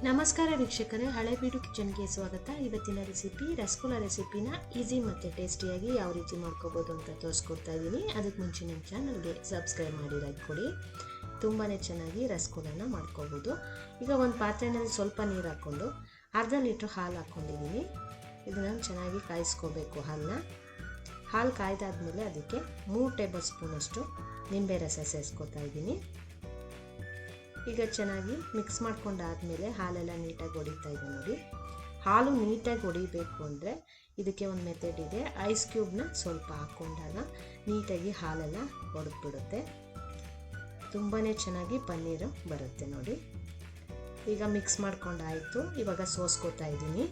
ನಮಸ್ಕಾರ ವೀಕ್ಷಕರೇ, ಹಳೆಬೀಡು ಕಿಚನ್ಗೆ ಸ್ವಾಗತ. ಇವತ್ತಿನ ರೆಸಿಪಿ ರಸಗುಲ್ಲ ರೆಸಿಪಿನ ಈಸಿ ಮತ್ತು ಟೇಸ್ಟಿಯಾಗಿ ಯಾವ ರೀತಿ ಮಾಡ್ಕೋಬೋದು ಅಂತ ತೋರಿಸ್ಕೊಡ್ತಾ ಇದ್ದೀನಿ. ಅದಕ್ಕೆ ಮುಂಚೆ ನಮ್ಮ ಚಾನಲ್ಗೆ ಸಬ್ಸ್ಕ್ರೈಬ್ ಮಾಡಿ ಲೈಕ್ ಕೊಡಿ. ತುಂಬಾ ಚೆನ್ನಾಗಿ ರಸಗುಲ್ಲನ ಮಾಡ್ಕೋಬೋದು. ಈಗ ಒಂದು ಪಾತ್ರೆಯಲ್ಲಿ ಸ್ವಲ್ಪ ನೀರು ಹಾಕ್ಕೊಂಡು ಅರ್ಧ ಲೀಟ್ರ್ ಹಾಲು ಹಾಕ್ಕೊಂಡಿದ್ದೀನಿ. ಇದನ್ನು ಚೆನ್ನಾಗಿ ಕಾಯಿಸ್ಕೋಬೇಕು. ಹಾಲು ಕಾಯ್ದಾದ್ಮೇಲೆ ಅದಕ್ಕೆ 3 ಟೇಬಲ್ ಸ್ಪೂನಷ್ಟು ನಿಂಬೆ ರಸ ಸೇರಿಸ್ಕೊತಾ ಇದ್ದೀನಿ. ಈಗ ಚೆನ್ನಾಗಿ ಮಿಕ್ಸ್ ಮಾಡ್ಕೊಂಡಾದ್ಮೇಲೆ ಹಾಲೆಲ್ಲ ನೀಟಾಗಿ ಹೊಡಿತಾ ಇದೆ ನೋಡಿ. ಹಾಲು ನೀಟಾಗಿ ಹೊಡಿಬೇಕು ಅಂದರೆ ಇದಕ್ಕೆ ಒಂದು ಮೆಥಡ್ ಇದೆ. ಐಸ್ ಕ್ಯೂಬ್ನ ಸ್ವಲ್ಪ ಹಾಕ್ಕೊಂಡಾಗ ನೀಟಾಗಿ ಹಾಲೆಲ್ಲ ಹೊಡೆದ್ಬಿಡುತ್ತೆ. ತುಂಬಾ ಚೆನ್ನಾಗಿ ಪನ್ನೀರು ಬರುತ್ತೆ ನೋಡಿ. ಈಗ ಮಿಕ್ಸ್ ಮಾಡ್ಕೊಂಡಾಯಿತು. ಇವಾಗ ಸೋಸ್ಕೋತಾ ಇದ್ದೀನಿ.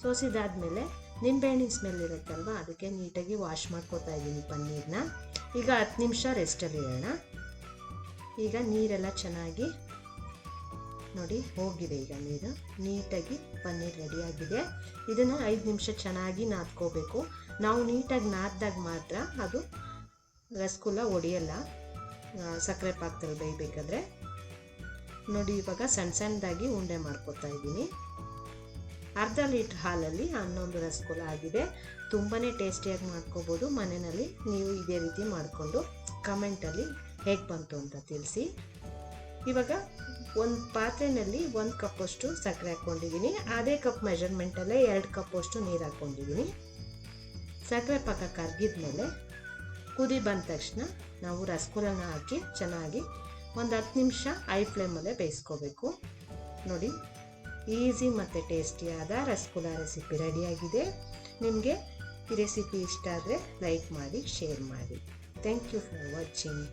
ಸೋಸಿದಾದ್ಮೇಲೆ ನಿಂಬೆಹಣ್ಣಿನ ಸ್ಮೆಲ್ ಇರುತ್ತಲ್ವ, ಅದಕ್ಕೆ ನೀಟಾಗಿ ವಾಶ್ ಮಾಡ್ಕೋತಾ ಇದ್ದೀನಿ ಪನ್ನೀರನ್ನ. ಈಗ 10 ನಿಮಿಷ ರೆಸ್ಟಲ್ಲಿ ಇಡೋಣ. ಈಗ ನೀರೆಲ್ಲ ಚೆನ್ನಾಗಿ ನೋಡಿ ಹೋಗಿದೆ. ಈಗ ನೀರು ನೀಟಾಗಿ ಪನ್ನೀರ್ ರೆಡಿಯಾಗಿದೆ. ಇದನ್ನು 5 ನಿಮಿಷ ಚೆನ್ನಾಗಿ ನಾದ್ಕೋಬೇಕು. ನಾವು ನೀಟಾಗಿ ನಾದ್ದಾಗ ಮಾತ್ರ ಅದು ರಸಗುಲ್ಲ ಒಡೆಯಲ್ಲ, ಸಕ್ಕರೆ ಪಾಕದಲ್ಲಿ ಬೇಯಬೇಕಾದ್ರೆ. ನೋಡಿ ಇವಾಗ ಸಣ್ಣದಾಗಿ ಉಂಡೆ ಮಾಡ್ಕೋತಾ ಇದ್ದೀನಿ. ಅರ್ಧ ಲೀಟ್ರ್ ಹಾಲಲ್ಲಿ 11 ರಸಗುಲ್ಲ ಆಗಿದೆ. ತುಂಬಾ ಟೇಸ್ಟಿಯಾಗಿ ಮಾಡ್ಕೋಬೋದು. ಮನೆಯಲ್ಲಿ ನೀವು ಇದೇ ರೀತಿ ಮಾಡಿಕೊಂಡು ಕಮೆಂಟಲ್ಲಿ ಹೇಗೆ ಬಂತು ಅಂತ ತಿಳಿಸಿ. ಇವಾಗ ಒಂದು ಪಾತ್ರೆಯಲ್ಲಿ 1 ಕಪ್ಪಷ್ಟು ಸಕ್ಕರೆ ಹಾಕ್ಕೊಂಡಿದ್ದೀನಿ. ಅದೇ ಕಪ್ ಮೆಜರ್ಮೆಂಟಲ್ಲೇ 2 ಕಪ್ಪಷ್ಟು ನೀರು ಹಾಕ್ಕೊಂಡಿದ್ದೀನಿ. ಸಕ್ಕರೆ ಪಾಕ ಕರಗಿದ್ಮೇಲೆ ಕುದಿ ಬಂದ ತಕ್ಷಣ ನಾವು ರಸಗುಲ್ಲನ ಹಾಕಿ ಚೆನ್ನಾಗಿ ಒಂದು 10 ನಿಮಿಷ ಐ ಫ್ಲೇಮಲ್ಲೇ ಬೇಯಿಸ್ಕೋಬೇಕು. ನೋಡಿ, ಈಸಿ ಮತ್ತು ಟೇಸ್ಟಿಯಾದ ರಸಗುಲ್ಲ ರೆಸಿಪಿ ರೆಡಿಯಾಗಿದೆ. ನಿಮಗೆ ಈ ರೆಸಿಪಿ ಇಷ್ಟ ಆದರೆ ಲೈಕ್ ಮಾಡಿ, ಶೇರ್ ಮಾಡಿ. Thank you for watching.